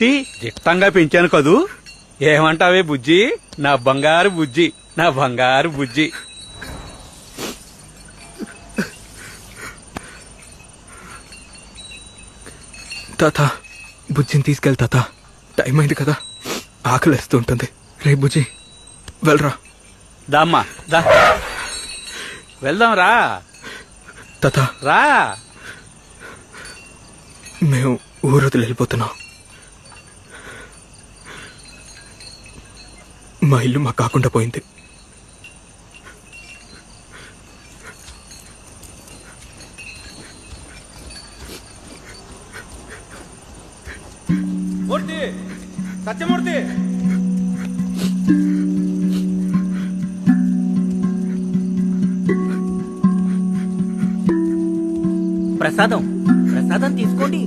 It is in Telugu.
పెట్టి దిట్టంగా పెంచాను కదూ. ఏమంటావే బుజ్జి, నా బంగారు బుజ్జి, నా బంగారు బుజ్జి. తాత, బుజ్జిని తీసుకెళ్ళి తాత. టైం అయింది కదా, ఆకలిస్తూ ఉంటుంది. రే బుజ్జి, వెళ్ళరా. దామ్మా దా, వెళ్దాం రా. తాత, రా. మేము ఊరు వదిలి వెళ్ళిపోతున్నాం. మా ఇల్లు మాకు కాకుండా పోయింది. మూర్తి, సత్యమూర్తి. ప్రసాదం ప్రసాదం తీసుకోండి.